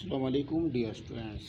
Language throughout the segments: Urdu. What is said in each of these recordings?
Assalamu alaikum dear students,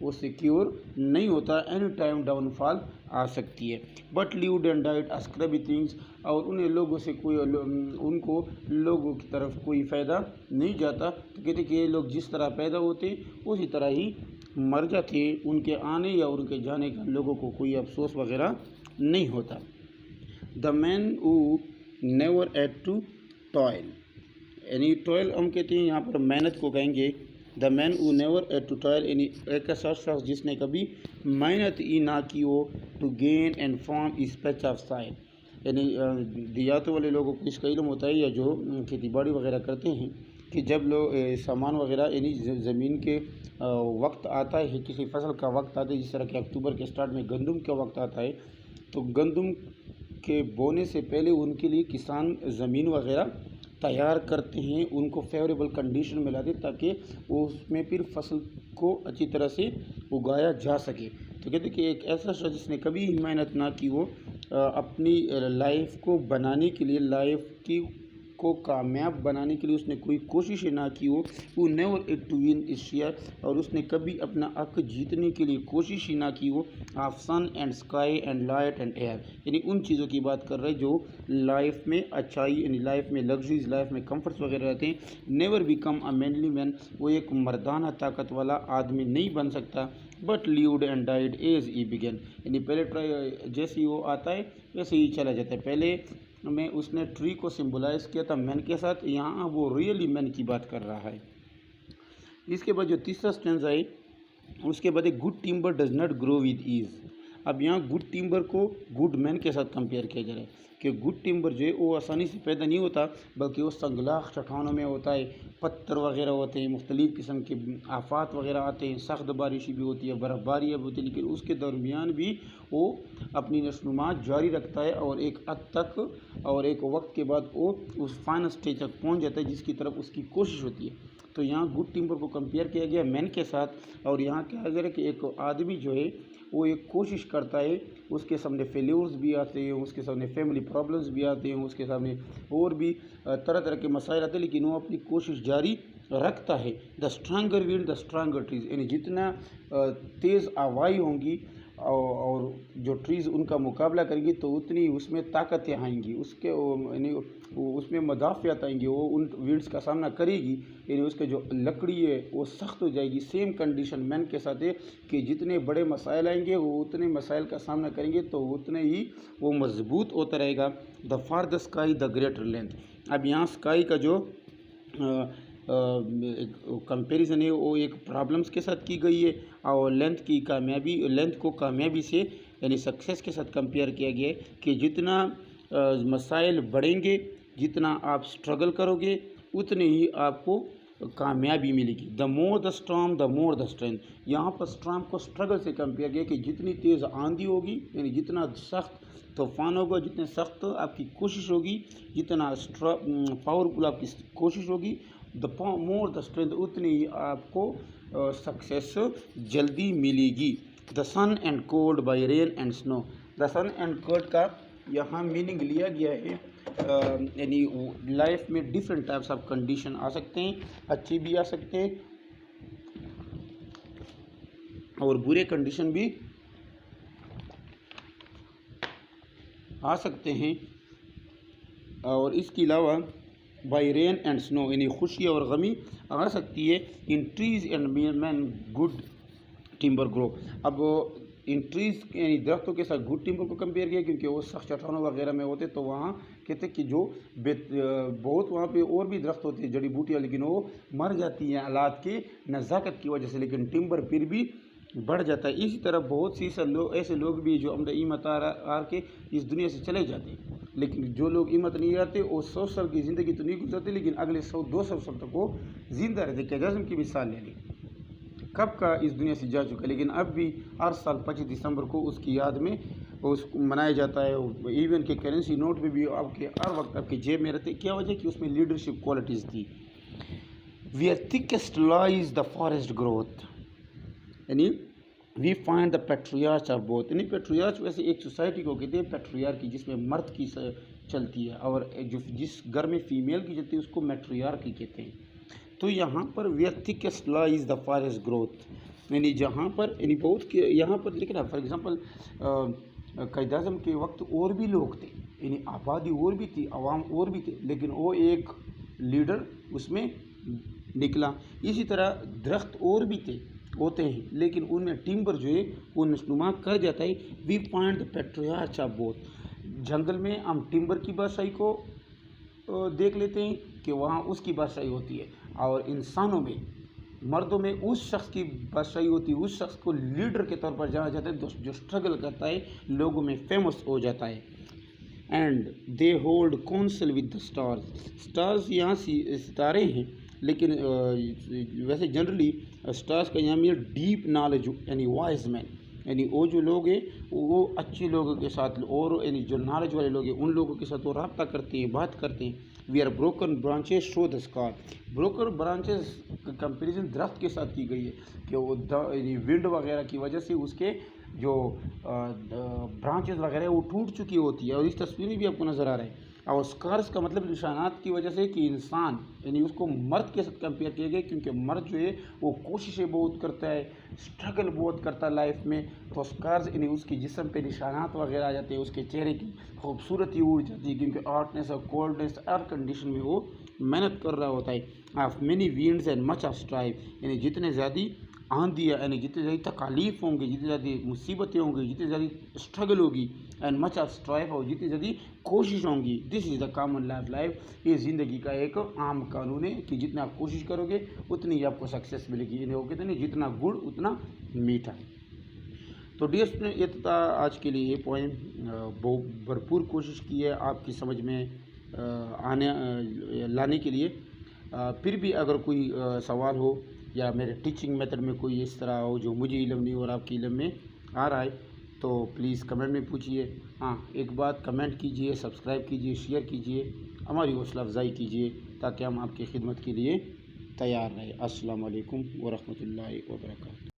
وہ سیکیور نہیں ہوتا، اینی ٹائم ڈاؤن فال آ سکتی ہے. But lived and died scrubby things, اور انہیں لوگوں سے ان کو لوگوں کی طرف کوئی فائدہ نہیں جاتا. تو کہتے کہ یہ لوگ جس طرح پیدا ہوتے اسی طرح ہی مر جاتے، ان کے آنے یا ان کے جانے کا لوگوں کو کوئی افسوس وغیرہ نہیں ہوتا. دا مین ہو نیور ایڈ ٹو ٹوائل، یعنی ٹوائل ہم کہتے ہیں یہاں پر محنت کو کہیں گے. دا مین ہو نیور ایڈ ٹو ٹوائل، یعنی ایک ایسا شخص جس نے کبھی محنت ہی نہ کی ہو. To gain and farm his patch of soil, یعنی دیہاتوں والے لوگوں کو اس کا علم ہوتا ہے، یا جو کھیتی باڑی وغیرہ کرتے ہیں، کہ جب لوگ سامان وغیرہ یعنی زمین کے وقت آتا ہے، کسی فصل کا وقت آتا ہے، جس طرح کہ اکتوبر کے سٹارٹ میں گندم کا وقت آتا ہے، تو گندم کے بونے سے پہلے ان کے لیے کسان زمین وغیرہ تیار کرتے ہیں، ان کو فیوریبل کنڈیشن میں لاتے تاکہ اس میں پھر فصل کو اچھی طرح سے اگایا جا سکے. تو کہتے ہیں کہ ایک ایسا شخص جس نے کبھی محنت نہ کی ہو، اپنی لائف کو بنانے کے لیے، لائف کو کامیاب بنانے کے لیے اس نے کوئی کوشش نہ کی ہو. وہ نیور ایٹ ٹو ون اس شیئر، اور اس نے کبھی اپنا حق جیتنے کے لیے کوشش ہی نہ کی ہو. Of sun and sky and light and air, یعنی ان چیزوں کی بات کر رہے جو لائف میں اچھائی، یعنی لائف میں لگژریز، لائف میں کمفرٹس وغیرہ رہتے ہیں. Never became a manly man, وہ ایک مردانہ طاقت والا آدمی نہیں بن سکتا. But lived and died as he began, یعنی پہلے جیسے ہی وہ آتا ہے ویسے ہی چلا جاتا ہے. پہلے میں اس نے ٹری کو سمبلائز کیا تھا مین کے ساتھ، یہاں وہ ریئلی مین کی بات کر رہا ہے. اس کے بعد جو تیسرا اسٹینزا ہے، اس کے بعد ایک good timber does not grow with ease. اب یہاں گڈ ٹیمبر کو گڈ مین کے ساتھ کمپیئر کیا جا رہا ہے کہ گڈ ٹیمبر جو ہے وہ آسانی سے پیدا نہیں ہوتا، بلکہ وہ سنگلاخ چٹانوں میں ہوتا ہے، پتھر وغیرہ ہوتے ہیں، مختلف قسم کے آفات وغیرہ آتے ہیں، سخت بارشیں بھی ہوتی ہے، برف باری بھی ہوتی ہے، لیکن اس کے درمیان بھی وہ اپنی نشوونما جاری رکھتا ہے، اور ایک حد تک اور ایک وقت کے بعد وہ اس فائنل اسٹیج تک پہنچ جاتا ہے جس کی طرف اس کی کوشش ہوتی ہے. تو یہاں گڈ ٹیمبر کو کمپیئر کیا گیا مین کے ساتھ، اور یہاں کہا گیا ہے کہ ایک آدمی جو ہے وہ ایک کوشش کرتا ہے، اس کے سامنے فیلیورز بھی آتے ہیں، اس کے سامنے فیملی پرابلمز بھی آتے ہیں، اس کے سامنے اور بھی طرح طرح کے مسائل آتے ہیں، لیکن وہ اپنی کوشش جاری رکھتا ہے. The stronger wind the stronger trees, یعنی جتنا تیز ہوائیں ہوں گی اور جو ٹریز ان کا مقابلہ کریں گی تو اتنی اس میں طاقتیں آئیں گی، اس کے یعنی اس میں مدافعت آئیں گی، وہ ان ونڈس کا سامنا کرے گی، یعنی اس کے جو لکڑی ہے وہ سخت ہو جائے گی. سیم کنڈیشن مین کے ساتھ ہے کہ جتنے بڑے مسائل آئیں گے وہ اتنے مسائل کا سامنا کریں گے تو اتنے ہی وہ مضبوط ہوتا رہے گا. The far the sky the greater length. اب یہاں اسکائی کا جو کمپیریزن ہے وہ ایک پرابلمس کے ساتھ کی گئی ہے، اور لینتھ کو کامیابی سے یعنی سکسیس کے ساتھ کمپیئر کیا گیا ہے کہ جتنا مسائل بڑھیں گے، جتنا آپ اسٹرگل کرو گے اتنے ہی آپ کو کامیابی ملے گی. The more the storm the more the strength. یہاں پر اسٹارم کو اسٹرگل سے کمپیئر کیا کہ جتنی تیز آندھی ہوگی، یعنی جتنا سخت طوفان ہوگا، جتنے سخت آپ کی کوشش ہوگی، جتنا پاورفل آپ کی کوشش ہوگی، دا مور دا اسٹرینتھ، اتنی ہی آپ کو سکسیس جلدی ملے گی. The sun and cold by rain and snow. The sun and cold کا یہاں میننگ لیا گیا ہے، یعنی لائف میں ڈفرینٹ ٹائپس آف کنڈیشن آ سکتے ہیں، اچھی بھی آ سکتے ہیں اور برے کنڈیشن بھی آ سکتے ہیں. اور اس کے علاوہ بائی رین اینڈ سنو، یعنی خوشی اور غمی آ سکتی ہے. In trees and men good timber grow. اب ان ٹریز یعنی درختوں کے ساتھ گڈ ٹمبر کو کمپیئر کیا کیونکہ وہ سخت چٹانوں وغیرہ میں ہوتے، تو وہاں کہتے کہ جو بہت وہاں پہ اور بھی درخت ہوتی ہیں جڑی بوٹیاں، لیکن وہ مر جاتی ہیں حالات کی نزاکت کی وجہ سے، لیکن ٹمبر پھر بھی بڑھ جاتا ہے. اسی طرح بہت سی ایسے لوگ بھی جو عمر ایمت آر کے اس دنیا سے چلے جاتے ہیں، لیکن جو لوگ ایمت نہیں آتے وہ 100 سال کی زندگی تو نہیں گزرتے، لیکن اگلے 100-200 سال تک وہ زندہ رہتے. کہ جزم کی مثال لے لیں، کب کا اس دنیا سے جا چکا، لیکن اب بھی ہر سال 25 دسمبر کو اس کی یاد میں اس کو منایا جاتا ہے. ایون کہ کرنسی نوٹ میں بھی آپ کے ہر وقت آپ کے جیب میں رہتے. کیا وجہ کہ اس میں لیڈرشپ کوالٹیز تھی. Where thickest lies the forest growth, یعنی we find the patriarch of both. یعنی پیٹریارچ ویسے ایک سوسائٹی کو کہتے ہیں پیٹریارکی، جس میں مرد کی چلتی ہے، اور جس گھر میں فیمیل کی چلتی ہے اس کو میٹریارکی کہتے ہیں. تو یہاں پر where thickest lies the forest growth. یعنی جہاں پر یعنی بہت یہاں پر لیکن فار ایگزامپل قائد اعظم کے وقت اور بھی لوگ تھے، یعنی آبادی اور بھی تھی، عوام اور بھی تھے، لیکن وہ ایک لیڈر اس میں نکلا۔ اسی طرح درخت اور بھی ہوتے ہیں، لیکن ان میں ٹمبر جو ہے وہ نشونما کر جاتا ہے۔ We find the patriarch of both. جنگل میں ہم ٹمبر کی بادشاہی کو دیکھ لیتے ہیں کہ وہاں اس کی بادشاہی ہوتی ہے، اور انسانوں میں مردوں میں اس شخص کی بادشاہی ہوتی ہے، اس شخص کو لیڈر کے طور پر جانا جاتا ہے جو اسٹرگل کرتا ہے، لوگوں میں فیمس ہو جاتا ہے۔ And they hold council with the stars. Stars یہاں ستارے ہیں، لیکن ویسے جنرلی اسٹارز کا یہاں میں ڈیپ نالج یعنی وائز مین، یعنی وہ جو لوگ ہیں وہ اچھے لوگوں کے ساتھ، اور یعنی جو نالج والے لوگ ہیں ان لوگوں کے ساتھ وہ رابطہ کرتے ہیں، بات کرتے ہیں۔ We are broken branches show the scar. Broken branches comparison درخت کے ساتھ کی گئی ہے کہ وہ ونڈ وغیرہ کی وجہ سے اس کے جو برانچز وغیرہ وہ ٹوٹ چکی ہوتی ہے، اور اس تصویر میں بھی آپ کو نظر آ رہا ہے۔ اور اسکارس کا مطلب نشانات کی وجہ سے کہ انسان یعنی اس کو مرد کے ساتھ کمپیئر کیا گیا، کیونکہ مرد جو ہے وہ کوششیں بہت کرتا ہے، اسٹرگل بہت کرتا ہے لائف میں، تو اسکارز یعنی اس کی جسم پہ نشانات وغیرہ آ جاتے ہیں، اس کے چہرے کی خوبصورتی اڑ جاتی ہے، کیونکہ ہاٹنس اور کولڈنس ہر کنڈیشن میں وہ محنت کر رہا ہوتا ہے۔ Of many winds and much of strife, یعنی جتنے زیادہ آندھیاں، یعنی جتنی زیادہ تکالیف ہوں گی، جتنی زیادہ مصیبتیں ہوں گی، جتنی زیادہ اسٹرگل ہوگی، اینڈ مچ آف اسٹرائف، اور جتنی زیادہ کوشش ہوں گی، دس از دا کامن لائف۔ یہ زندگی کا ایک عام قانون ہے کہ جتنا آپ کوشش کرو گے اتنی ہی آپ کو سکسیس ملے گی، یعنی وہ کہتے ہیں جتنا گڑ اتنا میٹھا۔ تو ڈیئر اسٹوڈنٹ، یہ تھا آج کے لیے یہ پوائم۔ بھرپور کوشش کی ہے آپ کی سمجھ میں لانے کے لیے۔ پھر بھی اگر کوئی سوال ہو یا میرے ٹیچنگ میتھڈ میں کوئی اس طرح ہو جو مجھے علم نہیں اور آپ کے علم میں آ رہا ہے تو پلیز کمنٹ میں پوچھیے۔ ہاں، ایک بات، کمنٹ کیجئے، سبسکرائب کیجئے، شیئر کیجئے، ہماری حوصلہ افزائی کیجئے تاکہ ہم آپ کی خدمت کے لیے تیار رہیں۔ السلام علیکم ورحمۃ اللہ وبرکاتہ۔